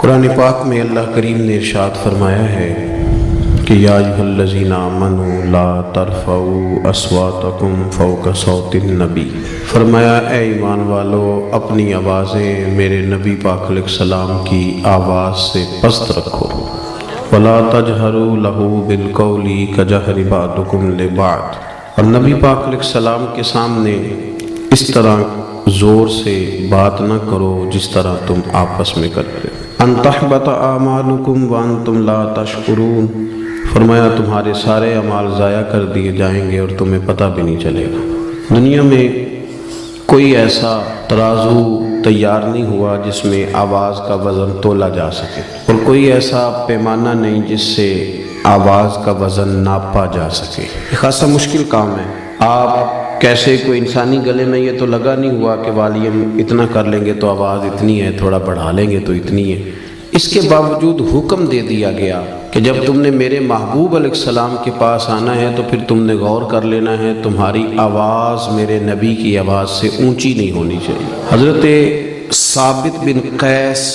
قرآن پاک میں اللہ کریم نے ارشاد فرمایا ہے کہ یا ایھا الذین آمنوا لا ترفعوا اصواتکم فوق صوت النبی، فرمایا اے ایمان والو اپنی آوازیں میرے نبی پاک علیہ السلام کی آواز سے پست رکھو، ولا تجہروا لہ بالقول کجہر بعضکم لبعض، اور نبی پاک علیہ السلام کے سامنے اس طرح زور سے بات نہ کرو جس طرح تم آپس میں کرتے، ان تحبط اعمالکم وانتم لا تشعرون، فرمایا تمہارے سارے اعمال ضائع کر دیے جائیں گے اور تمہیں پتہ بھی نہیں چلے گا۔ دنیا میں کوئی ایسا ترازو تیار نہیں ہوا جس میں آواز کا وزن تولا جا سکے، اور کوئی ایسا پیمانہ نہیں جس سے آواز کا وزن ناپا جا سکے۔ یہ خاصا مشکل کام ہے۔ آپ کیسے کوئی انسانی گلے میں یہ تو لگا نہیں ہوا کہ والیوم اتنا کر لیں گے تو آواز اتنی ہے، تھوڑا بڑھا لیں گے تو اتنی ہے۔ اس کے باوجود حکم دے دیا گیا کہ جب تم نے میرے محبوب علیہ السلام کے پاس آنا ہے تو پھر تم نے غور کر لینا ہے تمہاری آواز میرے نبی کی آواز سے اونچی نہیں ہونی چاہیے۔ حضرت ثابت بن قیس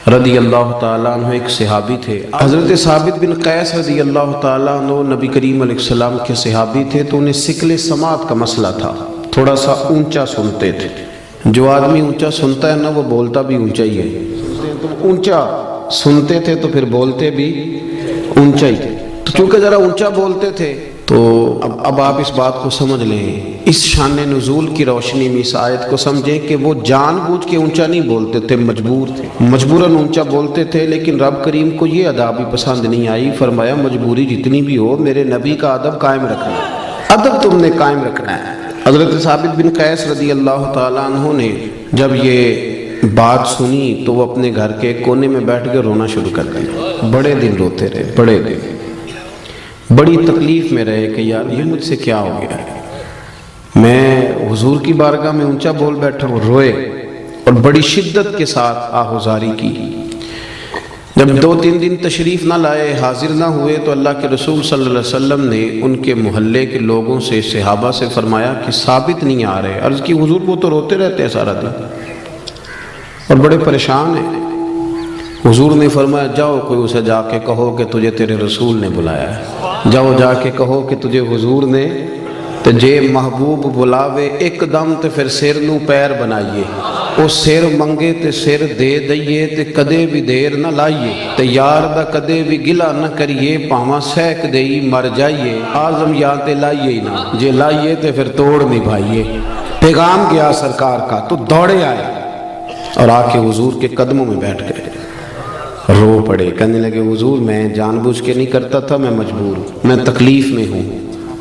رضی اللہ تعالیٰ عنہ ایک صحابی تھے۔ حضرت ثابت بن قیس رضی اللہ تعالیٰ عنہ نبی کریم علیہ السلام کے صحابی تھے، تو انہیں ثقل سماعت کا مسئلہ تھا، تھوڑا سا اونچا سنتے تھے۔ جو آدمی اونچا سنتا ہے نا وہ بولتا بھی اونچا ہی ہے۔ تو اونچا سنتے تھے تو پھر بولتے بھی اونچا ہی تھے، تو چونکہ ذرا اونچا بولتے تھے تو اب آپ اس بات کو سمجھ لیں، اس شان نزول کی روشنی میں اس آیت کو سمجھیں کہ وہ جان بوجھ کے اونچا نہیں بولتے تھے، مجبور تھے، مجبوراً اونچا بولتے تھے، لیکن رب کریم کو یہ ادا بھی پسند نہیں آئی۔ فرمایا مجبوری جتنی بھی ہو میرے نبی کا ادب قائم رکھنا ہے، ادب تم نے قائم رکھنا ہے۔ حضرت ثابت بن قیس رضی اللہ تعالیٰ عنہ نے جب یہ بات سنی تو وہ اپنے گھر کے کونے میں بیٹھ کے رونا شروع کر دیا، بڑے دن روتے رہے، بڑے دن بڑی تکلیف میں رہے کہ یار یہ مجھ سے کیا ہو گیا ہے، میں حضور کی بارگاہ میں اونچا بول بیٹھا ہوں۔ روئے اور بڑی شدت کے ساتھ آہوزاری کی۔ جب 2-3 دن تشریف نہ لائے، حاضر نہ ہوئے، تو اللہ کے رسول صلی اللہ علیہ وسلم نے ان کے محلے کے لوگوں سے، صحابہ سے فرمایا کہ ثابت نہیں آ رہے۔ عرض کی حضور وہ تو روتے رہتے ہیں سارا دن اور بڑے پریشان ہیں۔ حضور نے فرمایا جاؤ کوئی اسے جا کے کہو کہ تجھے تیرے رسول نے بلایا ہے، جاؤ جا کے کہو کہ تجھے حضور نے تے جے محبوب بلاوے ایک دم تے پھر سر نو پیر بنائیے، او سر منگے تے سر دے دئیے تے کدے بھی دیر نہ لائیے، تے یار دا کدے بھی گلا نہ کریے، پاواں سیک دئی مر جائیے، آزم یا تے لائیے ہی نہ، جے لائیے تے پھر توڑ نبھائیے۔ پیغام گیا سرکار کا تو دوڑے آئے اور آ کے حضور کے قدموں میں بیٹھ گئے، رو پڑے، کہنے لگے حضور میں جان بوجھ کے نہیں کرتا تھا، میں مجبور ہوں، میں تکلیف میں ہوں۔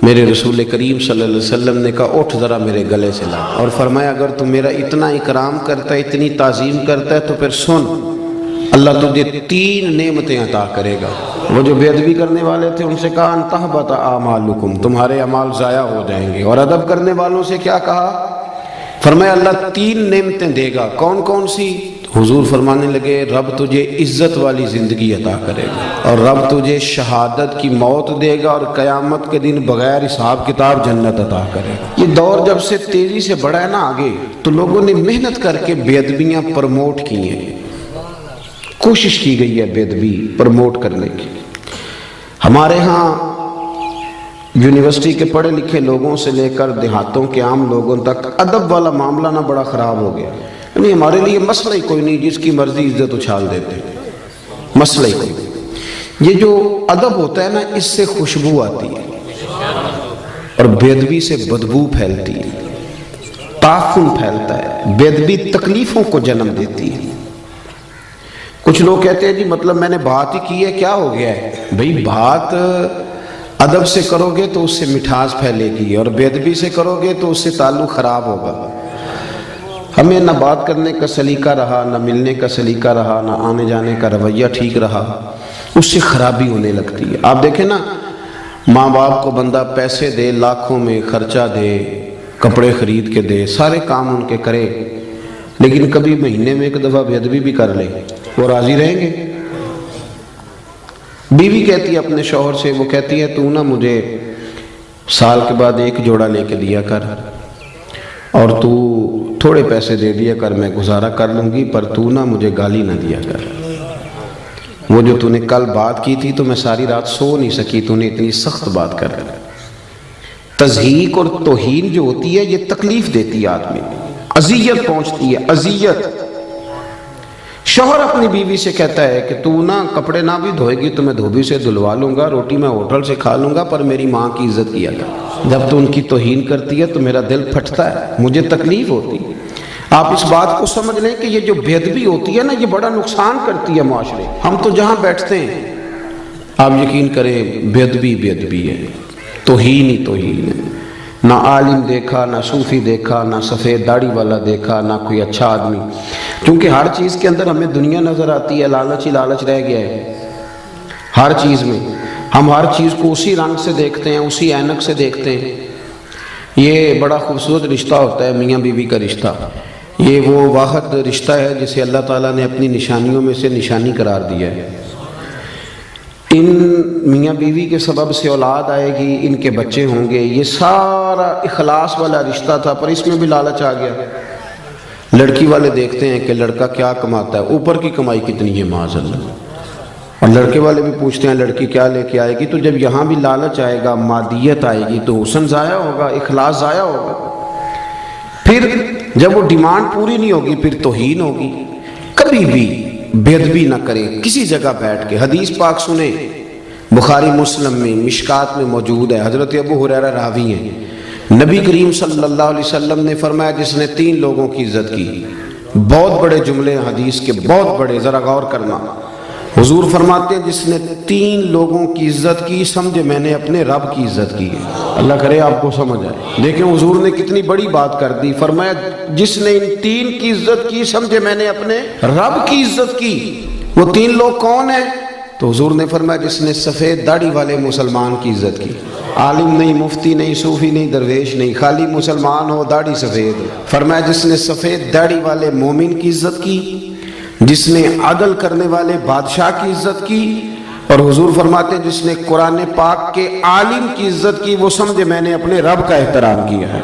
میرے رسول کریم صلی اللہ علیہ وسلم نے کہا اٹھ ذرا میرے گلے سے لا، اور فرمایا اگر تم میرا اتنا اکرام کرتا ہے، اتنی تعظیم کرتا ہے تو پھر سن، اللہ تجھے 3 نعمتیں عطا کرے گا۔ وہ جو بے ادبی کرنے والے تھے ان سے کہا ان تحبط اعمالکم، تمہارے اعمال ضائع ہو جائیں گے، اور ادب کرنے والوں سے کیا کہا؟ فرمایا اللہ 3 نعمتیں دے گا۔ کون کون سی؟ حضور فرمانے لگے رب تجھے عزت والی زندگی عطا کرے گا، اور رب تجھے شہادت کی موت دے گا، اور قیامت کے دن بغیر حساب کتاب جنت عطا کرے گا۔ یہ دور جب سے تیزی سے بڑھا ہے نا آگے، تو لوگوں نے محنت کر کے بے ادبیاں پروموٹ کی ہیں، کوشش کی گئی ہے بے ادبی پروموٹ کرنے کی۔ ہمارے ہاں یونیورسٹی کے پڑھے لکھے لوگوں سے لے کر دیہاتوں کے عام لوگوں تک ادب والا معاملہ نہ بڑا خراب ہو گیا، یعنی ہمارے لیے مسئلہ ہی کوئی نہیں، جس کی مرضی عزت اچھال دیتے ہیں، مسئلہ ہی کوئی نہیں۔ یہ جو ادب ہوتا ہے نا اس سے خوشبو آتی ہے، اور بے ادبی سے بدبو پھیلتی ہے، تعفن پھیلتا ہے، بے ادبی تکلیفوں کو جنم دیتی ہے۔ کچھ لوگ کہتے ہیں جی مطلب میں نے بات ہی کی ہے کیا ہو گیا ہے؟ بھئی بات ادب سے کرو گے تو اس سے مٹھاس پھیلے گی، اور بے ادبی سے کرو گے تو اس سے تعلق خراب ہوگا۔ ہمیں نہ بات کرنے کا سلیقہ رہا، نہ ملنے کا سلیقہ رہا، نہ آنے جانے کا رویہ ٹھیک رہا، اس سے خرابی ہونے لگتی ہے۔ آپ دیکھیں نا، ماں باپ کو بندہ پیسے دے، لاکھوں میں خرچہ دے، کپڑے خرید کے دے، سارے کام ان کے کرے، لیکن کبھی مہینے میں ایک دفعہ بے ادبی بھی کر لے، وہ راضی رہیں گے؟ بیوی کہتی ہے اپنے شوہر سے، وہ کہتی ہے تو نہ مجھے سال کے بعد 1 جوڑا لے کے دیا کر، اور تو تھوڑے پیسے دے دیا کر، میں گزارا کر لوں گی، پر تو نہ مجھے گالی نہ دیا کر۔ وہ جو تو نے کل بات کی تھی تو میں ساری رات سو نہیں سکی، تو نے اتنی سخت بات کر۔ تضحیک اور توہین جو ہوتی ہے یہ تکلیف دیتی ہے آدمی، اذیت پہنچتی ہے، اذیت۔ شوہر اپنی بیوی سے کہتا ہے کہ تو نہ کپڑے نہ بھی دھوئے گی تو میں دھوبی سے دھلوا لوں گا، روٹی میں ہوٹل سے کھا لوں گا، پر میری ماں کی عزت کیا کر۔ جب تو ان کی توہین کرتی ہے تو میرا دل پھٹتا ہے، مجھے تکلیف ہوتی ہے۔ آپ اس بات کو سمجھ لیں کہ یہ جو بے ادبی ہوتی ہے نا، یہ بڑا نقصان کرتی ہے معاشرے۔ ہم تو جہاں بیٹھتے ہیں آپ یقین کریں بے ادبی ہے، توہین ہی توہین ہے۔ نہ عالم دیکھا، نہ صوفی دیکھا، نہ سفید داڑھی والا دیکھا، نہ کوئی اچھا آدمی، کیونکہ ہر چیز کے اندر ہمیں دنیا نظر آتی ہے، لالچ ہی لالچ رہ گیا ہے ہر چیز میں۔ ہم ہر چیز کو اسی رنگ سے دیکھتے ہیں، اسی اینک سے دیکھتے ہیں۔ یہ بڑا خوبصورت رشتہ ہوتا ہے میاں بیوی کا رشتہ، یہ وہ واحد رشتہ ہے جسے اللہ تعالیٰ نے اپنی نشانیوں میں سے نشانی قرار دیا ہے۔ ان میاں بیوی کے سبب سے اولاد آئے گی، ان کے بچے ہوں گے، یہ سارا اخلاص والا رشتہ تھا، پر اس میں بھی لالچ آ گیا۔ لڑکی والے دیکھتے ہیں کہ لڑکا کیا کماتا ہے، اوپر کی کمائی کتنی ہے معاذ اللہ، اور لڑکے والے بھی پوچھتے ہیں لڑکی کیا لے کے آئے گی۔ تو جب یہاں بھی لالچ آئے گا، مادیت آئے گی، تو حسن ضائع ہوگا، اخلاص ضائع ہوگا۔ پھر جب وہ ڈیمانڈ پوری نہیں ہوگی پھر توہین ہوگی۔ کبھی بھی بے ادبی نہ کریں کسی جگہ بیٹھ کے۔ حدیث پاک سنیں، بخاری مسلم میں مشکات میں موجود ہے، حضرت ابو ہریرہ راوی ہیں، نبی کریم صلی اللہ علیہ وسلم نے فرمایا جس نے 3 لوگوں کی عزت کی، بہت بڑے جملے حدیث کے، بہت بڑے، ذرا غور کرنا۔ حضور فرماتے ہیں جس نے 3 لوگوں کی عزت کی، سمجھے میں نے اپنے رب کی عزت کی ہے۔ اللہ کرے آپ کو سمجھ آئے۔ دیکھیں حضور نے کتنی بڑی بات کر دی، فرمایا جس نے ان 3 کی عزت کی، سمجھے میں نے اپنے رب کی عزت کی۔ وہ 3 لوگ کون ہیں؟ تو حضور نے فرمایا جس نے سفید داڑھی والے مسلمان کی عزت کی، عالم نہیں، مفتی نہیں، صوفی نہیں، درویش نہیں، خالی مسلمان ہو، داڑھی سفید۔ فرمایا جس نے سفید داڑھی والے مومن کی عزت کی، جس نے عدل کرنے والے بادشاہ کی عزت کی، اور حضور فرماتے ہیں جس نے قرآن پاک کے عالم کی عزت کی، وہ سمجھے میں نے اپنے رب کا احترام کیا ہے۔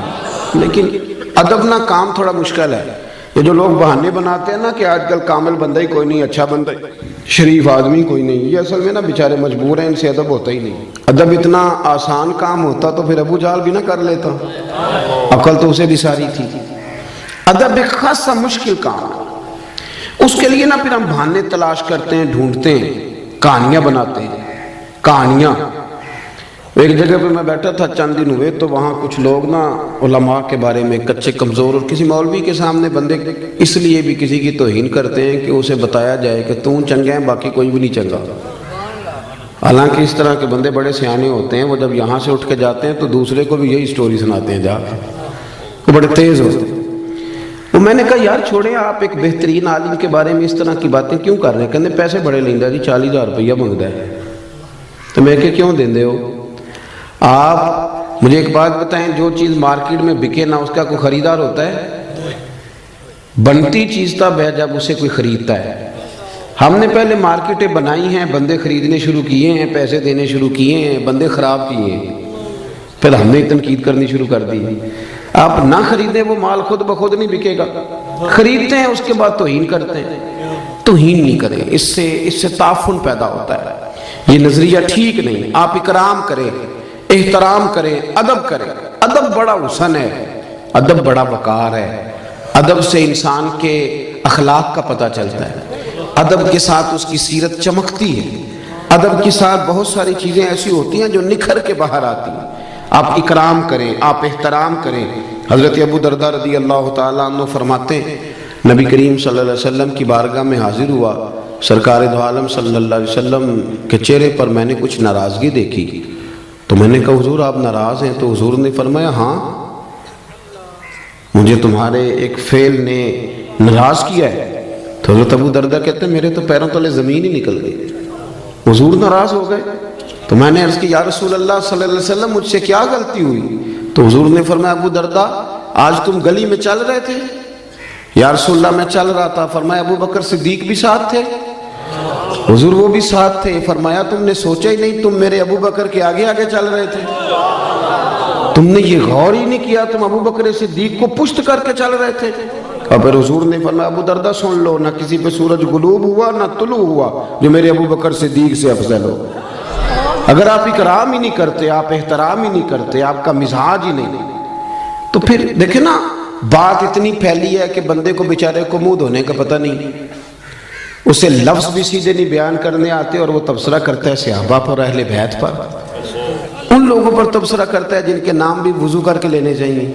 لیکن ادب نہ کام تھوڑا مشکل ہے۔ یہ جو لوگ بہانے بناتے ہیں نا کہ آج کل کامل بندہ ہی کوئی نہیں، اچھا بندہ شریف آدمی کوئی نہیں، یہ اصل میں نا بیچارے مجبور ہیں، ان سے ادب ہوتا ہی نہیں۔ ادب اتنا آسان کام ہوتا تو پھر ابو جہل بھی نہ کر لیتا، عقل تو اسے بھی ساری تھی۔ ادب ایک خاصا مشکل کام ہے، اس کے لیے نا پھر ہم بہانے تلاش کرتے ہیں، ڈھونڈتے ہیں، کہانیاں بناتے ہیں، کہانیاں۔ ایک جگہ پہ میں بیٹھا تھا چند دن ہوئے، تو وہاں کچھ لوگ نا علماء کے بارے میں کچے کمزور، اور کسی مولوی کے سامنے بندے اس لیے بھی کسی کی توہین کرتے ہیں کہ اسے بتایا جائے کہ تو چنگا ہے باقی کوئی بھی نہیں چنگا۔ حالانکہ اس طرح کے بندے بڑے سیانے ہوتے ہیں، وہ جب یہاں سے اٹھ کے جاتے ہیں تو دوسرے کو بھی یہی سٹوری سناتے ہیں، جا کے وہ بڑے تیز ہوتے ہیں۔ تو میں نے کہا یار چھوڑیں، آپ ایک بہترین عالم کے بارے میں اس طرح کی باتیں کیوں کر رہے ہیں؟ کہنے پیسے بڑے لیندہ جی، 40,000 روپیہ منگتا ہے۔ تو میں کہ کیوں دیندے ہو؟ آپ مجھے ایک بات بتائیں، جو چیز مارکیٹ میں بکے نہ اس کا کوئی خریدار ہوتا ہے؟ بنتی چیز تب ہے جب اسے کوئی خریدتا ہے۔ ہم نے پہلے مارکیٹیں بنائی ہیں، بندے خریدنے شروع کیے ہیں، پیسے دینے شروع کیے ہیں، بندے خراب کیے ہیں، پھر ہم نے تنقید کرنی شروع کر دی۔ آپ نہ خریدیں وہ مال خود بخود نہیں بکے گا، خریدتے ہیں اس کے بعد توہین کرتے ہیں۔ توہین نہیں کریں، اس سے تعفن پیدا ہوتا ہے، یہ نظریہ ٹھیک نہیں۔ آپ اکرام کریں، احترام کریں، ادب کریں۔ ادب بڑا حسن ہے، ادب بڑا وقار ہے، ادب سے انسان کے اخلاق کا پتہ چلتا ہے، ادب کے ساتھ اس کی سیرت چمکتی ہے، ادب کے ساتھ بہت ساری چیزیں ایسی ہوتی ہیں جو نکھر کے باہر آتی ہیں۔ آپ اکرام کریں، آپ احترام کریں۔ حضرت ابو درداء رضی اللہ تعالیٰ عنہ فرماتے ہیں نبی کریم صلی اللہ علیہ وسلم کی بارگاہ میں حاضر ہوا، سرکار دو عالم صلی اللہ علیہ وسلم کے چہرے پر میں نے کچھ ناراضگی دیکھی، تو میں نے کہا حضور آپ ناراض ہیں؟ تو حضور نے فرمایا ہاں، مجھے تمہارے ایک فعل نے ناراض کیا ہے۔ تو حضرت ابو درداء کہتے ہیں میرے تو پیروں تلے زمین ہی نکل گئی، حضور ناراض ہو گئے۔ تو میں نے عرض کی یا رسول اللہ صلی اللہ علیہ وسلم مجھ سے کیا غلطی ہوئی؟ تو حضور نے فرمایا ابو درداء آج تم گلی میں چل رہے تھے؟ یا رسول اللہ میں چل رہا تھا۔ فرمایا ابو بکر صدیق بھی ساتھ تھے؟ حضور وہ بھی ساتھ تھے۔ فرمایا تم نے سوچا ہی نہیں، تم میرے ابو بکر کے آگے آگے چل رہے تھے۔ تم نے یہ غور ہی نہیں کیا، تم ابو بکر صدیق کو پشت کر کے چل رہے تھے۔ اور پھر حضور نے فرمایا ابو دردہ سن لو، نہ کسی پہ سورج غلوب ہوا نہ طلوع ہوا جو میرے ابو بکر صدیق سے افضل ہو۔ اگر آپ اکرام ہی نہیں کرتے، آپ احترام ہی نہیں کرتے، آپ کا مزاج ہی نہیں، تو پھر دیکھیں نا بات اتنی پھیلی ہے کہ بندے کو بیچارے کو منہ دھونے کا پتہ نہیں، اسے لفظ بھی سیدھے نہیں بیان کرنے آتے، اور وہ تبصرہ کرتا ہے صحابہ پر، اہل بیت پر، ان لوگوں پر تبصرہ کرتا ہے جن کے نام بھی وضو کر کے لینے چاہیے،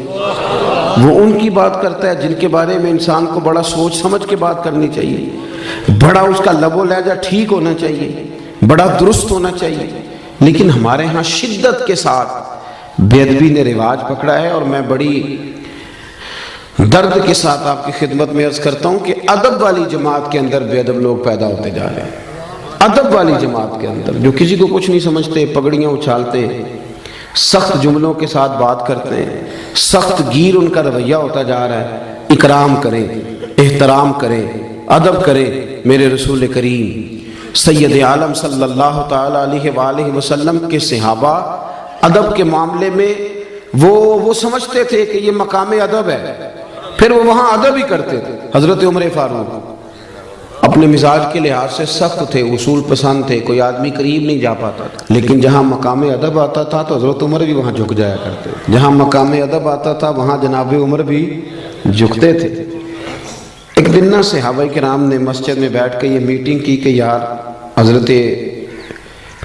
وہ ان کی بات کرتا ہے جن کے بارے میں انسان کو بڑا سوچ سمجھ کے بات کرنی چاہیے، بڑا اس کا لب و لہجہ ٹھیک ہونا چاہیے، بڑا درست ہونا چاہیے۔ لیکن ہمارے ہاں شدت کے ساتھ بے ادبی نے رواج پکڑا ہے، اور میں بڑی درد کے ساتھ آپ کی خدمت میں عرض کرتا ہوں کہ ادب والی جماعت کے اندر بے ادب لوگ پیدا ہوتے جا رہے ہیں۔ ادب والی جماعت کے اندر جو کسی کو کچھ نہیں سمجھتے، پگڑیاں اچھالتے، سخت جملوں کے ساتھ بات کرتے ہیں، سخت گیر ان کا رویہ ہوتا جا رہا ہے۔ اکرام کریں، احترام کریں، ادب کریں۔ میرے رسول کریم سید عالم صلی اللہ تعالی علیہ وآلہ وسلم کے صحابہ ادب کے معاملے میں وہ سمجھتے تھے کہ یہ مقام ادب ہے، پھر وہ وہاں ادب ہی کرتے تھے۔ حضرت عمر فاروق اپنے مزاج کے لحاظ سے سخت تھے، اصول پسند تھے، کوئی آدمی قریب نہیں جا پاتا تھا، لیکن جہاں مقام ادب آتا تھا تو حضرت عمر بھی وہاں جھک جایا کرتے، جہاں مقام ادب آتا تھا وہاں جناب عمر بھی جھکتے تھے۔ ایک دن نا صحابہ کرام نے مسجد میں بیٹھ کے یہ میٹنگ کی کہ یار حضرت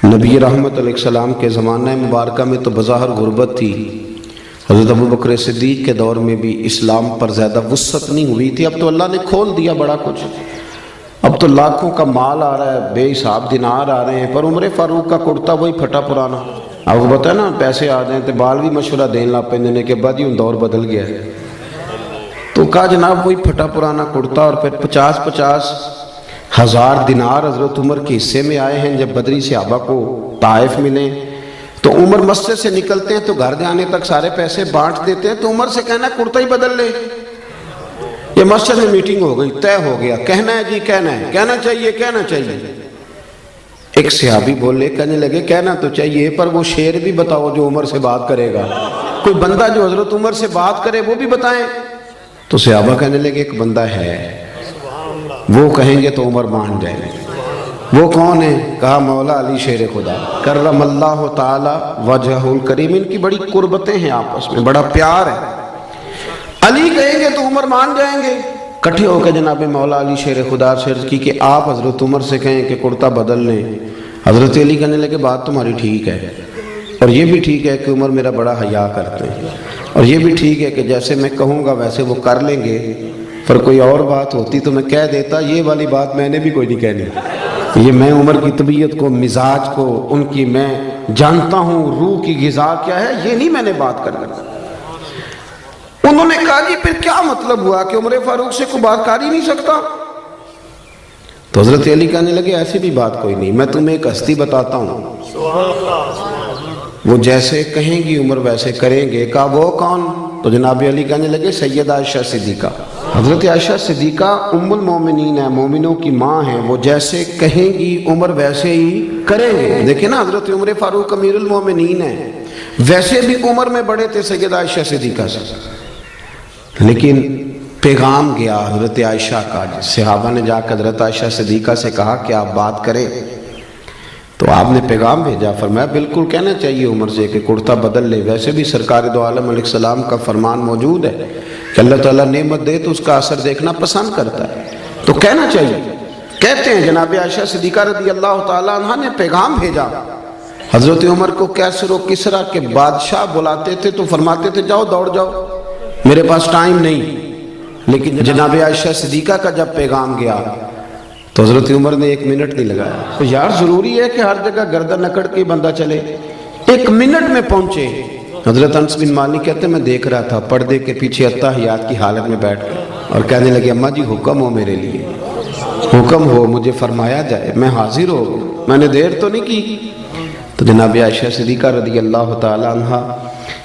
نبی رحمت علیہ السلام کے زمانہ مبارکہ میں تو بظاہر غربت تھی، حضرت ابو بکر صدیق کے دور میں بھی اسلام پر زیادہ وسعت نہیں ہوئی تھی، اب تو اللہ نے کھول دیا بڑا کچھ، اب تو لاکھوں کا مال آ رہا ہے، بے حساب دینار آ رہے ہیں، پر عمر فاروق کا کرتا وہی پھٹا پرانا۔ آپ کو پتہ ہے نا پیسے آ جائیں تو بال بھی مشورہ دین لا پیندے کہ بعد ہی دور بدل گیا ہے، تو کہا جناب وہی پھٹا پرانا کرتا، اور پھر 50 ہزار دینار حضرت عمر کے حصے میں آئے ہیں۔ جب بدری صحابہ کو طائف ملے تو عمر مسجد سے نکلتے ہیں تو گھر جانے تک سارے پیسے بانٹ دیتے ہیں، تو عمر سے کہنا ہے کرتا ہی بدل لے۔ یہ مسجد میں میٹنگ ہو گئی، طے ہو گیا، کہنا ہے جی کہنا ہے، کہنا چاہیے کہنا چاہیے۔ ایک صحابی بولے، کہنے لگے کہنا تو چاہیے پر وہ شعر بھی بتاؤ جو عمر سے بات کرے گا، کوئی بندہ جو حضرت عمر سے بات کرے وہ بھی بتائیں۔ تو صحابہ کہنے لگے ایک بندہ ہے، وہ کہیں گے تو عمر مان جائیں گے۔ وہ کون ہے؟ کہا مولا علی شیر خدا کرم اللہ تعالی وجہہ الکریم۔ ان کی بڑی قربتیں ہیں آپس میں، بڑا پیار ہے، علی کہیں گے تو عمر مان جائیں گے۔ کٹھے ہو کے جناب مولا علی شیر خدا سے عرض کی کہ آپ حضرت عمر سے کہیں کہ کرتا بدل لیں۔ حضرت علی کہنے لگے بات تمہاری ٹھیک ہے، اور یہ بھی ٹھیک ہے کہ عمر میرا بڑا حیا کرتے ہیں، اور یہ بھی ٹھیک ہے کہ جیسے میں کہوں گا ویسے وہ کر لیں گے، پر کوئی اور بات ہوتی تو میں کہہ دیتا، یہ والی بات میں نے بھی کوئی نہیں کہنی۔ یہ میں عمر کی طبیعت کو، مزاج کو، ان کی میں جانتا ہوں روح کی غذا کیا ہے، یہ نہیں میں نے بات کرنا۔ انہوں نے کہا جی پھر کیا مطلب ہوا کہ عمر فاروق سے کوئی بات کر ہی نہیں سکتا؟ تو حضرت علی کہنے لگے ایسی بھی بات کوئی نہیں، میں تمہیں ایک ہستی بتاتا ہوں، وہ جیسے کہیں گی عمر ویسے کریں گے۔ کہا وہ کون؟ تو جناب علی کہنے لگے سید عائشہ صدیقہ۔ حضرت عائشہ صدیقہ ام المومنین ہیں، مومنوں کی ماں ہیں، وہ جیسے کہیں گی عمر ویسے ہی کریں گے۔ دیکھیں نا حضرت عمر فاروق امیر المومنین ہیں، ویسے بھی عمر میں بڑے تھے سید عائشہ صدیقہ سے، لیکن پیغام گیا حضرت عائشہ کا۔ صحابہ نے جا کر حضرت عائشہ صدیقہ سے کہا کہ آپ بات کریں، تو آپ نے پیغام بھیجا، فرمایا بالکل کہنا چاہیے عمر سے کہ کرتا بدل لے، ویسے بھی سرکار دو عالم علیہ السلام کا فرمان موجود ہے کہ اللہ تعالیٰ نعمت دے تو اس کا اثر دیکھنا پسند کرتا ہے، تو کہنا چاہیے۔ کہتے ہیں جناب عائشہ صدیقہ رضی اللہ تعالیٰ عنہ نے پیغام بھیجا حضرت عمر کو۔ کیسر و کسرا کے بادشاہ بلاتے تھے تو فرماتے تھے جاؤ دوڑ جاؤ، میرے پاس ٹائم نہیں۔ لیکن جناب عائشہ صدیقہ کا جب پیغام گیا تو حضرت عمر نے 1 منٹ نہیں لگایا۔ تو یار ضروری ہے کہ ہر جگہ گردن اکڑ کے بندہ چلے، 1 منٹ میں پہنچے۔ حضرت انس بن مالک کہتے ہیں میں دیکھ رہا تھا پردے کے پیچھے اتحیات کی حالت میں بیٹھ کر، اور کہنے لگے اماں جی حکم ہو میرے لیے، حکم ہو مجھے فرمایا جائے، میں حاضر ہو، میں نے دیر تو نہیں کی۔ تو جناب عائشہ صدیقہ رضی اللہ تعالی عنہ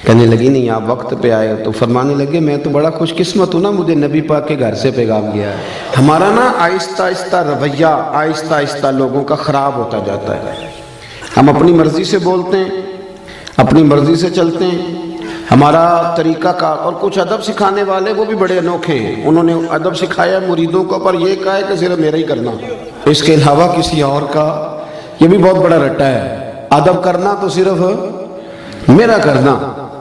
کہنے لگی نہیں آپ وقت پہ آئے، تو فرمانے لگے میں تو بڑا خوش قسمت ہوں نا، مجھے نبی پاک کے گھر سے پیغام گیا ہے۔ ہمارا نا آہستہ آہستہ رویہ آہستہ آہستہ لوگوں کا خراب ہوتا جاتا ہے، ہم اپنی مرضی سے بولتے ہیں، اپنی مرضی سے چلتے ہیں، ہمارا طریقہ کار اور کچھ ادب سکھانے والے وہ بھی بڑے انوکھے ہیں، انہوں نے ادب سکھایا مریدوں کو، پر یہ کہا ہے کہ صرف میرا ہی کرنا، اس کے علاوہ کسی اور کا، یہ بھی بہت بڑا رٹا ہے، ادب کرنا تو صرف میرا کرنا،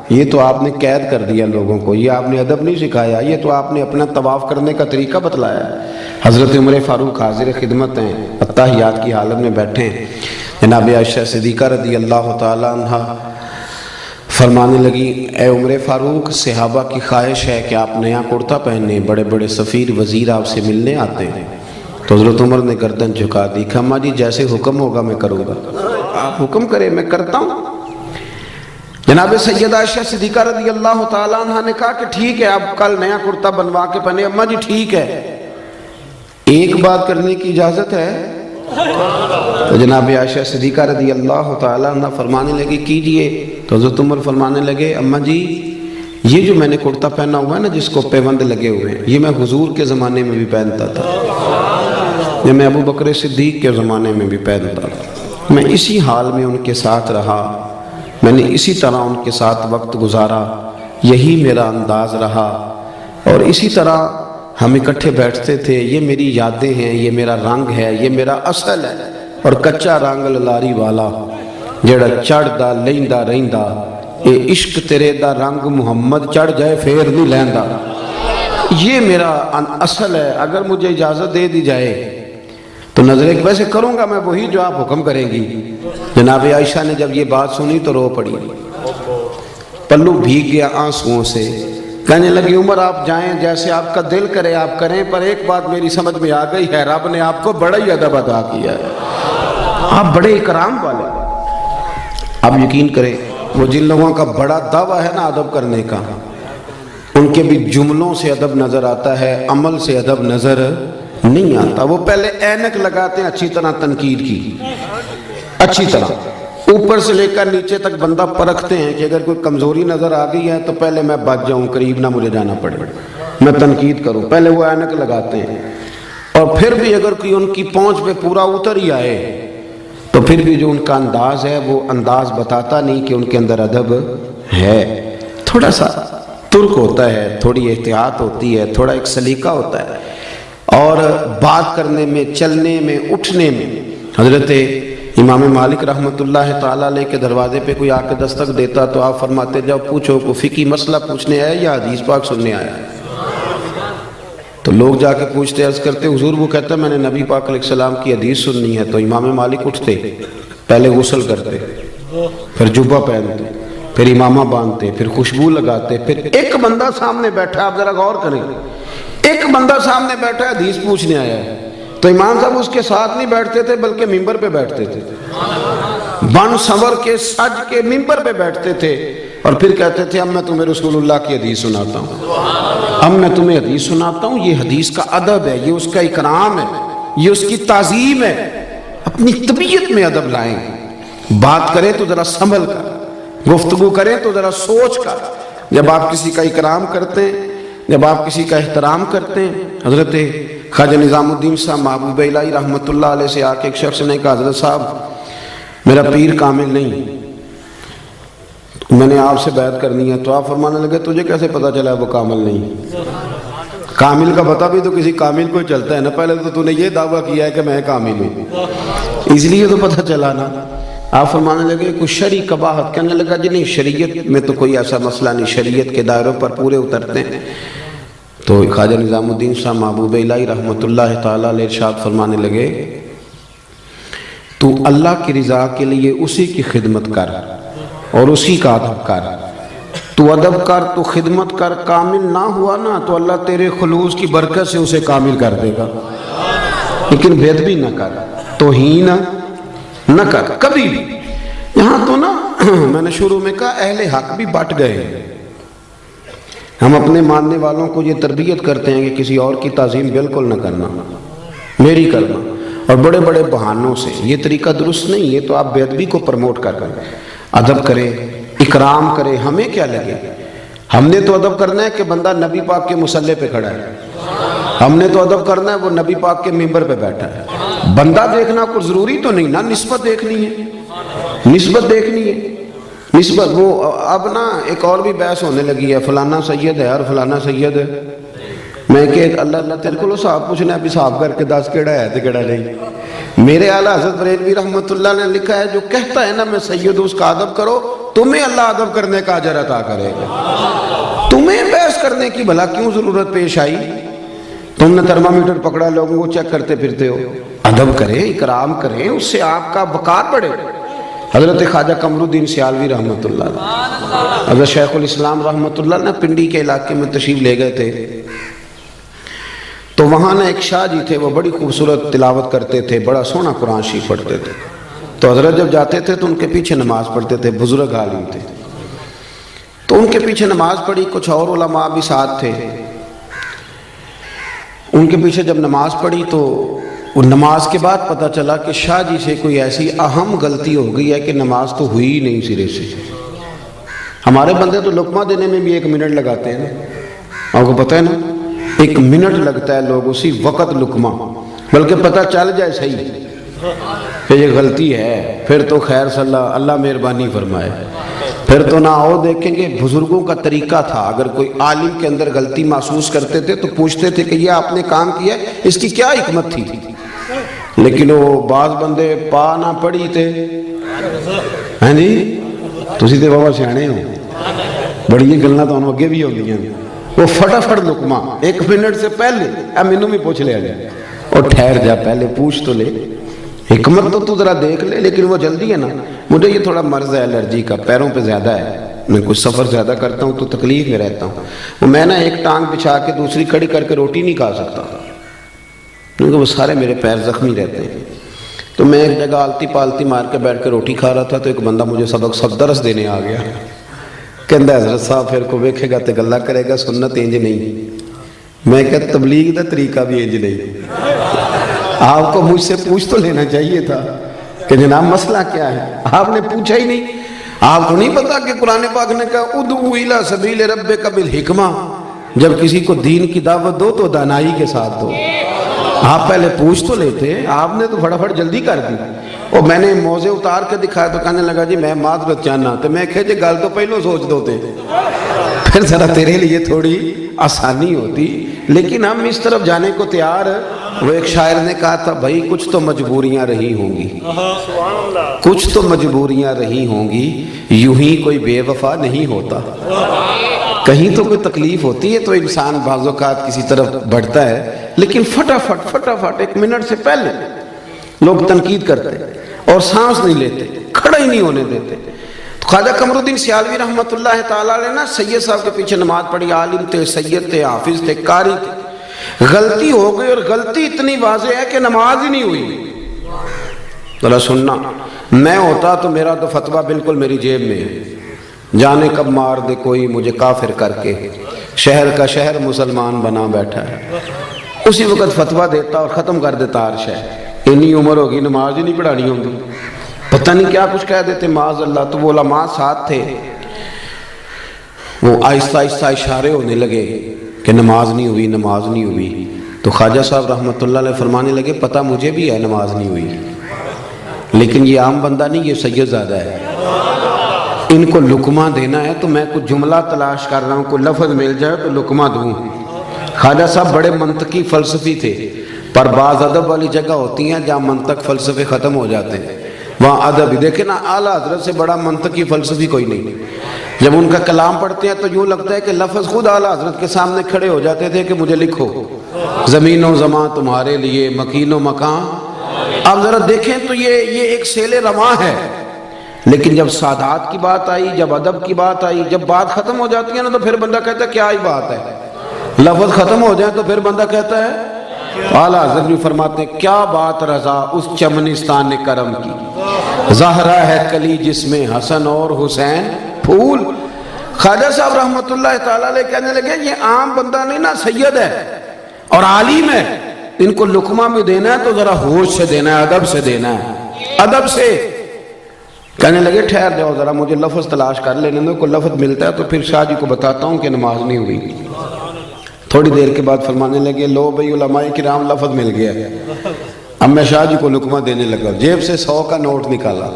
یہ تو آپ نے قید کر دیا لوگوں کو، یہ آپ نے ادب نہیں سکھایا، یہ تو آپ نے اپنا طواف کرنے کا طریقہ بتلایا ہے۔ حضرت عمر فاروق حاضر خدمت ہیں، اتحیات کی حالت میں بیٹھے ہیں، جناب عائشہ صدیقہ رضی اللہ تعالی عنہ فرمانے لگی، اے عمر فاروق، صحابہ کی خواہش ہے کہ آپ نیا کرتا پہنے، بڑے بڑے سفیر وزیر آپ سے ملنے آتے ہیں۔ تو حضرت عمر نے گردن جھکا دی کہ اماں جی جیسے حکم ہوگا میں کروں گا، آپ حکم کریں میں کرتا ہوں۔ جناب سیدہ عائشہ صدیقہ رضی اللہ تعالیٰ عنہ نے کہا کہ ٹھیک ہے، آپ کل نیا کرتا بنوا کے پہنے۔ اماں جی ٹھیک ہے، ایک بات کرنے کی اجازت ہے؟ تو جناب عائشہ صدیقہ رضی اللہ تعالیٰ عنہ فرمانے لگی کیجئے۔ تو حضرت عمر فرمانے لگے، اماں جی یہ جو میں نے کرتا پہنا ہوا ہے نا جس کو پیوند لگے ہوئے ہیں، یہ میں حضور کے زمانے میں بھی پہنتا تھا، یہ میں ابو بکر صدیق کے زمانے میں بھی پہنتا تھا، میں اسی حال میں ان کے ساتھ رہا، میں نے اسی طرح ان کے ساتھ وقت گزارا، یہی میرا انداز رہا، اور اسی طرح ہم اکٹھے بیٹھتے تھے، یہ میری یادیں ہیں، یہ میرا رنگ ہے، یہ میرا اصل ہے، اور کچا رنگ للاری والا جڑا چڑھ دا لیندا رہندا، اے عشق تیرے دا رنگ محمد چڑھ جائے پھر نہیں لیندا، یہ میرا اصل ہے۔ اگر مجھے اجازت دے دی جائے تو نظر ایک ویسے کروں گا میں وہی جو آپ حکم کریں گی۔ جناب عائشہ نے جب یہ بات سنی تو رو پڑی، پلو بھیگ گیا آنسوؤں سے، کہنے لگی عمر آپ جائیں، جیسے آپ کا دل کرے آپ کریں، پر ایک بات میری سمجھ میں آ گئی ہے، رب نے آپ کو بڑا ہی ادب عطا کیا ہے، آپ بڑے اکرام والے۔ آپ یقین کریں وہ جن لوگوں کا بڑا دعویٰ ہے نا ادب کرنے کا، ان کے بھی جملوں سے ادب نظر آتا ہے، عمل سے ادب نظر نہیں آتا۔ وہ پہلے اینک لگاتے ہیں اچھی طرح تنقید کی، اچھی طرح اوپر سے لے کر نیچے تک بندہ پرکھتے ہیں کہ اگر کوئی کمزوری نظر آ گئی ہے تو پہلے میں بچ جاؤں، قریب نہ مجھے جانا پڑے، میں تنقید کروں، پہلے وہ اینک لگاتے ہیں، اور پھر بھی اگر کوئی ان کی پہنچ پہ پورا اتر ہی آئے تو پھر بھی جو ان کا انداز ہے وہ انداز بتاتا نہیں کہ ان کے اندر ادب ہے، تھوڑا سا ترک ہوتا ہے، تھوڑی احتیاط ہوتی ہے، تھوڑا ایک سلیقہ ہوتا ہے، اور بات کرنے میں، چلنے میں، اٹھنے میں۔ حضرت امام مالک رحمۃ اللہ تعالیٰ علیہ کے دروازے پہ کوئی آ کے دستک دیتا تو آپ فرماتے جاؤ پوچھو، کوئی فقہی مسئلہ پوچھنے آیا یا حدیث پاک سننے آیا ہے؟ تو لوگ جا کے پوچھتے، عرض کرتے حضور، وہ کہتا میں نے نبی پاک علیہ السلام کی حدیث سننی ہے۔ تو امام مالک اٹھتے، پہلے غسل کرتے، پھر جبہ پہنتے، پھر امامہ باندھتے، پھر خوشبو لگاتے، پھر ایک بندہ سامنے بیٹھا، آپ ذرا غور کریں، ایک بندہ سامنے بیٹھا ہے حدیث پوچھنے آیا ہے، تو امام صاحب اس کے ساتھ نہیں بیٹھتے تھے بلکہ ممبر پہ بیٹھتے تھے، بن سنور کے سج کے ممبر پہ بیٹھتے تھے، اور پھر کہتے تھے اب میں تمہیں رسول اللہ کی حدیث سناتا ہوں، اب میں تمہیں حدیث سناتا ہوں، یہ حدیث کا ادب ہے، یہ اس کا اکرام ہے، یہ اس کی تعظیم ہے۔ اپنی طبیعت میں ادب لائیں، بات کریں تو ذرا سنبھل کر، گفتگو کریں تو ذرا سوچ کر۔ جب آپ کسی کا اکرام کرتے ہیں، جب آپ کسی کا احترام کرتے ہیں، حضرت خواجہ نظام الدین صاحب محبوب الہی رحمۃ اللہ علیہ سے آ کے ایک شخص نے کہا حضرت صاحب میرا پیر کامل نہیں، میں نے آپ سے بیعت کرنی ہے۔ تو آپ فرمانے لگے تجھے کیسے پتا چلا وہ کامل نہیں؟ کامل کا پتہ بھی تو کسی کامل کو چلتا ہے نا، پہلے تو نے یہ دعویٰ کیا ہے کہ میں کامل ہوں، اس لیے تو پتہ چلا نا۔ آپ فرمانے لگے کوئی شرعی قباحت؟ کہنے لگا جی نہیں، شریعت میں تو کوئی ایسا مسئلہ نہیں، شریعت کے دائروں پر پورے اترتے ہیں۔ تو خواجہ نظام الدین صاحب محبوب الہی رحمۃ اللہ تعالیٰ علیہ ارشاد فرمانے لگے تو اللہ کی رضا کے لیے اسی کی خدمت کر اور اسی کا ادب کر، تو ادب کر، تو خدمت کر، کامل نہ ہوا نا تو اللہ تیرے خلوص کی برکت سے اسے کامل کر دے گا، لیکن بے ادبی نہ کر، توہین نہ کر کبھی بھی۔ یہاں تو نا میں نے شروع میں کہا اہل حق بھی بٹ گئے، ہم اپنے ماننے والوں کو یہ تربیت کرتے ہیں کہ کسی اور کی تعظیم بالکل نہ کرنا، میری کرنا، اور بڑے بڑے بہانوں سے۔ یہ طریقہ درست نہیں، یہ تو آپ بے ادبی کو پروموٹ کر رہے ہیں۔ ادب کرے، اکرام کرے، ہمیں کیا لگے؟ ہم نے تو ادب کرنا ہے کہ بندہ نبی پاک کے مصلی پہ کھڑا ہے، ہم نے تو ادب کرنا ہے وہ نبی پاک کے ممبر پہ بیٹھا ہے۔ بندہ دیکھنا کوئی ضروری تو نہیں نا، نسبت دیکھنی ہے، نسبت دیکھنی ہے۔ نسبت وہ اب نا ایک اور بھی بحث ہونے لگی ہے، فلانا سید ہے اور فلانا سید ہے. میں کہ اللہ اللہ تیرے کو صاحب پوچھنا ہے، صاحب کر کے دس کیڑا ہے تو کیڑا نہیں. میرے اعلیٰ حضرت بریلوی رحمۃ اللہ نے لکھا ہے جو کہتا ہے نا میں سید ہوں اس کا ادب کرو، تمہیں اللہ ادب کرنے کا اجر عطا کرے گا. تمہیں بحث کرنے کی بھلا کیوں ضرورت پیش آئی؟ تم نے تھرمامیٹر پکڑا، لوگوں کو چیک کرتے پھرتے ہو. ادب کریں، اکرام کریں، اس سے آپ کا وقار بڑھے. حضرت خواجہ قمر الدین سیالوی رحمۃ اللہ، حضرت شیخ الاسلام رحمۃ اللہ نے پنڈی کے علاقے میں تشریف لے گئے تھے، تو وہاں نا ایک شاہ جی تھے، وہ بڑی خوبصورت تلاوت کرتے تھے، بڑا سونا قرآن شریف پڑھتے تھے. تو حضرت جب جاتے تھے تو ان کے پیچھے نماز پڑھتے تھے، بزرگ عالم تھے. تو ان کے پیچھے نماز پڑھی، کچھ اور علماء بھی ساتھ تھے. ان کے پیچھے جب نماز پڑھی تو نماز کے بعد پتہ چلا کہ شاہ جی سے کوئی ایسی اہم غلطی ہو گئی ہے کہ نماز تو ہوئی ہی نہیں سرے سے. ہمارے بندے تو لقمہ دینے میں بھی 1 منٹ لگاتے ہیں نا، آپ کو پتہ ہے نا، 1 منٹ لگتا ہے لوگ اسی وقت لقمہ، بلکہ پتہ چل جائے صحیح کہ یہ غلطی ہے پھر تو خیر صلی اللہ مہربانی فرمائے. پھر تو نہ اور دیکھیں گے بزرگوں کا طریقہ تھا، اگر کوئی عالم کے اندر غلطی محسوس کرتے تھے تو پوچھتے تھے کہ یہ آپ نے کام کیا ہے، اس کی کیا حکمت تھی. لیکن وہ بعض بندے پا نہ پڑھی تھے، ہاں جی تسی تے بابا سیانے ہو، بڑی گلاں تانوں اگے بھی ہو گئیاں. وہ فٹافٹ لقمہ 1 منٹ سے پہلے مینوں بھی پوچھ لیا جائے، اور ٹھہر جا پہلے پوچھ تو لے، حکمت تو ذرا دیکھ لے. لیکن وہ جلدی ہے نا، مجھے یہ تھوڑا مرض ہے الرجی کا، پیروں پہ زیادہ ہے، میں کچھ سفر زیادہ کرتا ہوں تو تکلیف میں رہتا ہوں. وہ میں نا ایک ٹانگ بچھا کے دوسری کھڑی کر کے روٹی نہیں کھا سکتا کیونکہ وہ سارے میرے پیر زخمی رہتے ہیں. تو میں ایک جگہ آلتی پالتی مار کے بیٹھ کے روٹی کھا رہا تھا تو ایک بندہ مجھے سبق درس دینے آ گیا. کہندا حضرت صاحب پھر کو ویکھے گا تے گلا کرے گا، سنت انج نہیں. میں کہ تبلیغ دا طریقہ بھی انج نہیں. آپ کو مجھ سے پوچھ تو لینا چاہیے تھا کہ جناب مسئلہ کیا ہے، آپ نے پوچھا ہی نہیں. آپ کو نہیں پتا کہ قرآن پاک نے کہا ادعو الی سبیل ربک بالحکمہ، جب کسی کو دین کی دعوت دو تو دانائی کے ساتھ دو. آپ پہلے پوچھ تو لیتے، آپ نے تو فٹافٹ جلدی کر دی. اور میں نے موزے اتار کے دکھایا تو کہنے لگا جی میں معذرت چاہنا، تو میں کہے جی گل تو پہلو سوچ دو تے پھر ذرا تیرے لیے تھوڑی آسانی ہوتی. لیکن ہم اس طرف جانے کو تیار. وہ ایک شاعر نے کہا تھا بھائی کچھ تو مجبوریاں رہی ہوں گی، کچھ تو مجبوریاں رہی ہوں گی، یوں ہی کوئی بے وفا نہیں ہوتا. کہیں تو کوئی تکلیف ہوتی ہے تو انسان بعض اوقات کسی طرف بڑھتا ہے، لیکن فٹافٹ 1 منٹ سے پہلے لوگ تنقید کرتے اور سانس نہیں لیتے، کھڑا ہی نہیں ہونے دیتے. تو خواجہ قمر الدین سیالوی رحمۃ اللہ تعالیٰ علیہ نا سید صاحب کے پیچھے نماز پڑھی، عالم تھے، سید تھے، حافظ تھے، قاری تھے. غلطی ہو گئی اور غلطی اتنی واضح ہے کہ نماز ہی نہیں ہوئی. ذرا سننا، میں ہوتا تو میرا تو فتویٰ بالکل میری جیب میں ہے، جانے کب مار دے کوئی مجھے کافر کر کے، شہر کا شہر مسلمان بنا بیٹھا ہے. اسی وقت فتویٰ دیتا اور ختم کر دیتا ہر شہر. اتنی عمر ہوگی نماز ہی نہیں پڑھانی ہوگی، پتہ نہیں کیا کچھ کہہ دیتے معاذ اللہ. تو وہ علماء ساتھ تھے، وہ آہستہ آہستہ اشارے ہونے لگے کہ نماز نہیں ہوئی، نماز نہیں ہوئی. تو خواجہ صاحب رحمۃ اللہ علیہ فرمانے لگے پتہ مجھے بھی ہے نماز نہیں ہوئی، لیکن یہ عام بندہ نہیں، یہ سید زادہ ہے، ان کو لقمہ دینا ہے تو میں کچھ جملہ تلاش کر رہا ہوں، کوئی لفظ مل جائے تو لقمہ دوں. خواجہ صاحب بڑے منطقی فلسفی تھے، پر بعض ادب والی جگہ ہوتی ہیں جہاں منطق فلسفے ختم ہو جاتے ہیں، وہاں ادب ہی. دیکھیں نا اعلیٰ حضرت سے بڑا منطقی فلسفی کوئی نہیں. جب ان کا کلام پڑھتے ہیں تو یوں لگتا ہے کہ لفظ خود اعلیٰ حضرت کے سامنے کھڑے ہو جاتے تھے کہ مجھے لکھو، زمین و زمان تمہارے لیے، مکین و مکان. اب ذرا دیکھیں تو یہ ایک سیل رواں ہے. لیکن جب سادات کی بات آئی، جب ادب کی بات آئی، جب بات ختم ہو جاتی ہے نا تو پھر بندہ کہتا ہے کیا ہی بات ہے. لفظ ختم ہو جائے تو پھر بندہ کہتا ہے. اعلیٰ حضرت بھی فرماتے ہیں کیا بات رضا اس چمنستان کرم کی، زہرا ہے کلی جس میں حسن اور حسین پھول. خواجہ صاحب رحمۃ اللہ تعالیٰ علیہ کہنے لگے یہ عام بندہ نہیں نا، سید ہے اور عالم ہے، ان کو لقمہ بھی دینا ہے تو ذرا ہوش سے دینا ہے، ادب سے دینا ہے، ادب سے. کہنے لگے ٹھہر جاؤ ذرا مجھے لفظ تلاش کر لینے دو، کوئی لفظ ملتا ہے تو پھر شاہ جی کو بتاتا ہوں کہ نماز نہیں ہوئی. تھوڑی دیر کے بعد فرمانے لگے لو بھئی علماء کرام لفظ مل گیا. اب میں شاہ جی کو لقمہ دینے لگا، جیب سے 100 کا نوٹ نکالا.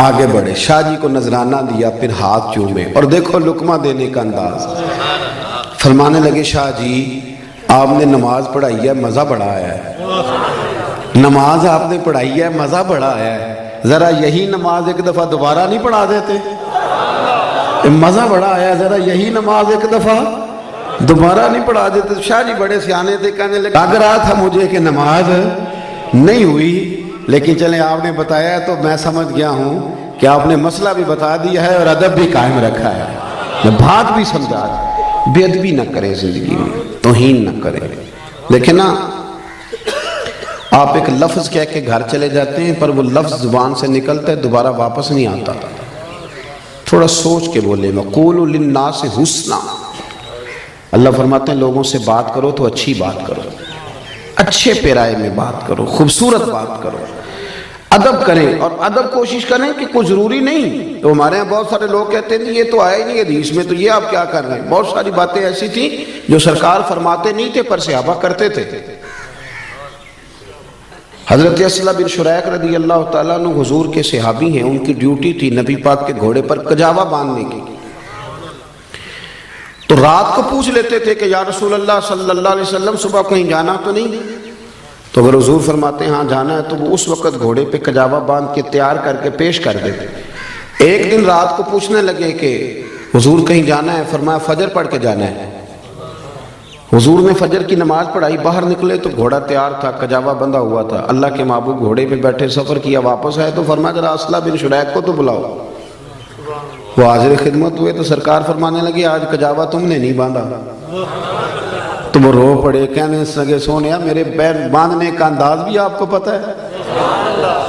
آگے بڑھے، شاہ جی کو نذرانہ دیا، پھر ہاتھ چومے، اور دیکھو لقمہ دینے کا انداز۔ فرمانے لگے شاہ جی آپ نے نماز پڑھائی ہے، مزہ بڑا آیا ہے، نماز آپ نے پڑھائی ہے، مزہ بڑا آیا ہے، ذرا یہی نماز ایک دفعہ دوبارہ نہیں پڑھا دیتے؟ مزہ بڑا آیا، ذرا یہی نماز ایک دفعہ دوبارہ نہیں پڑھا دیتے؟ شاہ جی بڑے سیانے تھے، کہنے لگے لگ رہا تھا مجھے کہ نماز نہیں ہوئی، لیکن چلیں آپ نے بتایا تو میں سمجھ گیا ہوں کہ آپ نے مسئلہ بھی بتا دیا ہے اور ادب بھی قائم رکھا ہے، میں بات بھی سمجھا۔ بے ادبی نہ کریں زندگی میں، توہین نہ کریں۔ دیکھیں نا، آپ ایک لفظ کہہ کے گھر چلے جاتے ہیں، پر وہ لفظ زبان سے نکلتا ہے دوبارہ واپس نہیں آتا، تھوڑا سوچ کے بولے۔ وَقُولُوا لِلنَّاسِ حُسْنًا، اللہ فرماتے ہیں لوگوں سے بات کرو تو اچھی بات کرو، اچھے پیرائے میں بات کرو، خوبصورت بات کرو، ادب کریں، اور ادب کوشش کریں کہ کوئی ضروری نہیں۔ تو ہمارے یہاں بہت سارے لوگ کہتے ہیں یہ تو آیا ہی نہیں حدیث میں، تو یہ آپ کیا کر رہے ہیں؟ بہت ساری باتیں ایسی تھیں جو سرکار فرماتے نہیں تھے پر صحابہ کرتے تھے۔ حضرت اسلم بن شریق رضی اللہ تعالیٰ عنہ حضور کے صحابی ہیں، ان کی ڈیوٹی تھی نبی پاک کے گھوڑے پر کجاوا باندھنے کی۔ تو رات کو پوچھ لیتے تھے کہ یا رسول اللہ صلی اللہ علیہ وسلم صبح کہیں جانا تو نہیں؟ تو اگر حضور فرماتے ہیں ہاں جانا ہے، تو وہ اس وقت گھوڑے پہ کجاوا باندھ کے تیار کر کے پیش کر دیتے۔ ایک دن رات کو پوچھنے لگے کہ حضور کہیں جانا ہے، فرمایا فجر پڑھ کے جانا ہے۔ حضور نے فجر کی نماز پڑھائی، باہر نکلے تو گھوڑا تیار تھا، کجاوا بندھا ہوا تھا، اللہ کے محبوب گھوڑے پہ بیٹھے سفر کیا، واپس آئے تو فرمایا ذرا اسلم بن شریق کو تو بلاؤ۔ وہ حاضر خدمت ہوئے تو سرکار فرمانے لگے آج کجاوا تم نے نہیں باندھا۔ تو وہ رو پڑے، کہنے لگے سونیا میرے پیر باندھنے کا انداز بھی آپ کو پتہ ہے؟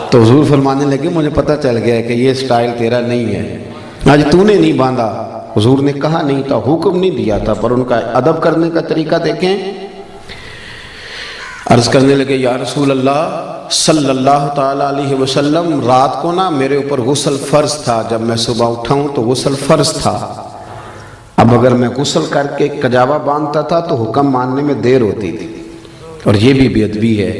تو حضور فرمانے لگے مجھے پتہ چل گیا ہے کہ یہ سٹائل تیرا نہیں ہے، آج تو نے نہیں باندھا۔ حضور نے کہا نہیں تھا، حکم نہیں دیا تھا، پر ان کا ادب کرنے کا طریقہ دیکھیں۔ عرض کرنے لگے یا رسول اللہ صلی اللہ تعالیٰ علیہ وسلم رات کو نا میرے اوپر غسل فرض تھا، جب میں صبح اٹھا ہوں تو غسل فرض تھا، اب اگر میں غسل کر کے کجاوا باندھتا تھا تو حکم ماننے میں دیر ہوتی تھی، اور یہ بھی بے ادبی ہے،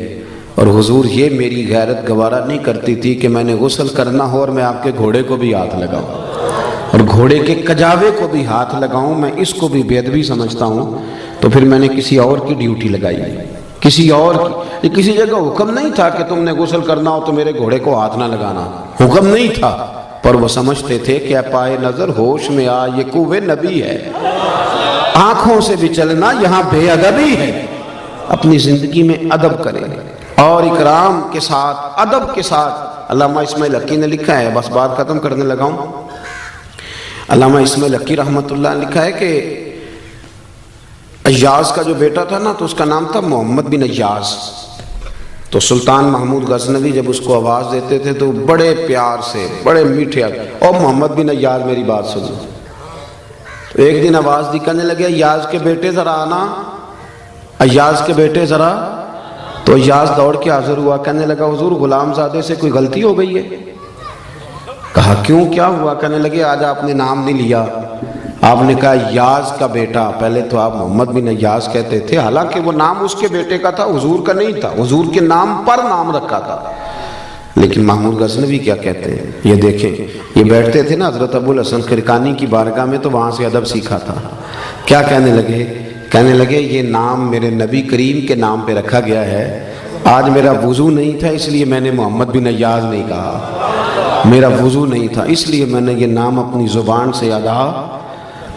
اور حضور یہ میری غیرت گوارا نہیں کرتی تھی کہ میں نے غسل کرنا ہو اور میں آپ کے گھوڑے کو بھی ہاتھ لگاؤں اور گھوڑے کے کجاوے کو بھی ہاتھ لگاؤں، میں اس کو بھی بے ادبی سمجھتا ہوں، تو پھر میں نے کسی اور کی ڈیوٹی لگائی، کسی اور کی۔ یہ کسی جگہ حکم نہیں تھا کہ تم نے غسل کرنا ہو تو میرے گھوڑے کو ہاتھ نہ لگانا، حکم نہیں تھا، پر وہ سمجھتے تھے کہ اے پائے نظر ہوش میں آ، یہ کوہ نبی ہے، آنکھوں سے بھی چلنا یہاں بے ادبی ہے۔ اپنی زندگی میں ادب کریں اور اکرام کے ساتھ، ادب کے ساتھ۔ علامہ اسماعیل حقی نے لکھا ہے، بس بات ختم کرنے لگا ہوں، علامہ اسماعیل حقی رحمۃ اللہ نے لکھا ہے کہ ایاز کا جو بیٹا تھا نا تو اس کا نام تھا محمد بن ایاز، تو سلطان محمود غزنوی جب اس کو آواز دیتے تھے تو بڑے پیار سے، بڑے میٹھے، اور محمد بن ایاز میری بات سنو۔ تو ایک دن آواز دی، کہنے لگے ایاز کے بیٹے ذرا آنا، ایاز کے بیٹے ذرا۔ تو ایاز دوڑ کے حاضر ہوا، کہنے لگا حضور غلام زادے سے کوئی غلطی ہو گئی ہے؟ کہا کیوں، کیا ہوا؟ کہنے لگے آج آپ نے نام نہیں لیا، آپ نے کہا ایاز کا بیٹا، پہلے تو آپ محمد بن ایاز کہتے تھے، حالانکہ وہ نام اس کے بیٹے کا تھا، حضور کا نہیں تھا، حضور کے نام پر نام رکھا تھا۔ لیکن محمود غزنوی کیا کہتے ہیں، یہ دیکھیں، یہ بیٹھتے تھے نا حضرت ابو الحسن خرقانی کی بارگاہ میں، تو وہاں سے ادب سیکھا تھا۔ کیا کہنے لگے؟ کہنے لگے یہ نام میرے نبی کریم کے نام پہ رکھا گیا ہے، آج میرا وضو نہیں تھا اس لیے میں نے محمد بن ایاز نہیں کہا، میرا وضو نہیں تھا اس لیے میں نے یہ نام اپنی زبان سے ادا۔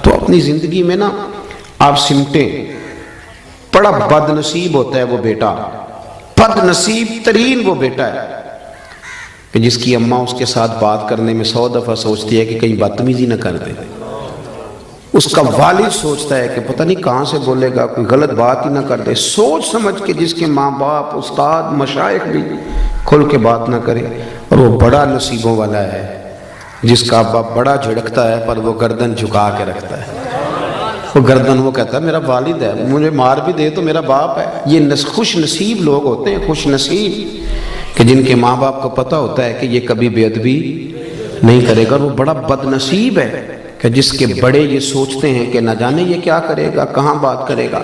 تو اپنی زندگی میں نا آپ سمٹیں، بڑا بد نصیب ہوتا ہے وہ بیٹا، بد نصیب ترین وہ بیٹا ہے کہ جس کی اماں اس کے ساتھ بات کرنے میں 100 دفعہ سوچتی ہے کہ کہیں بدتمیزی نہ کر دے، اس کا والد سوچتا ہے کہ پتہ نہیں کہاں سے بولے گا، کوئی غلط بات ہی نہ کر دے، سوچ سمجھ کے جس کے ماں باپ، استاد، مشائخ بھی کھل کے بات نہ کرے، اور وہ بڑا نصیبوں والا ہے جس کا باپ بڑا جھڑکتا ہے پر وہ گردن جھکا کے رکھتا ہے، وہ گردن، وہ کہتا ہے میرا والد ہے، مجھے مار بھی دے تو میرا باپ ہے۔ یہ خوش نصیب لوگ ہوتے ہیں، خوش نصیب کہ جن کے ماں باپ کو پتہ ہوتا ہے کہ یہ کبھی بے ادبی نہیں کرے گا، وہ بڑا بد نصیب ہے کہ جس کے بڑے یہ سوچتے ہیں کہ نہ جانے یہ کیا کرے گا، کہاں بات کرے گا۔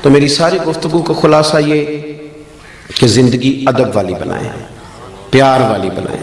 تو میری ساری گفتگو کا خلاصہ یہ کہ زندگی ادب والی بنائیں، پیار والی بنائیں،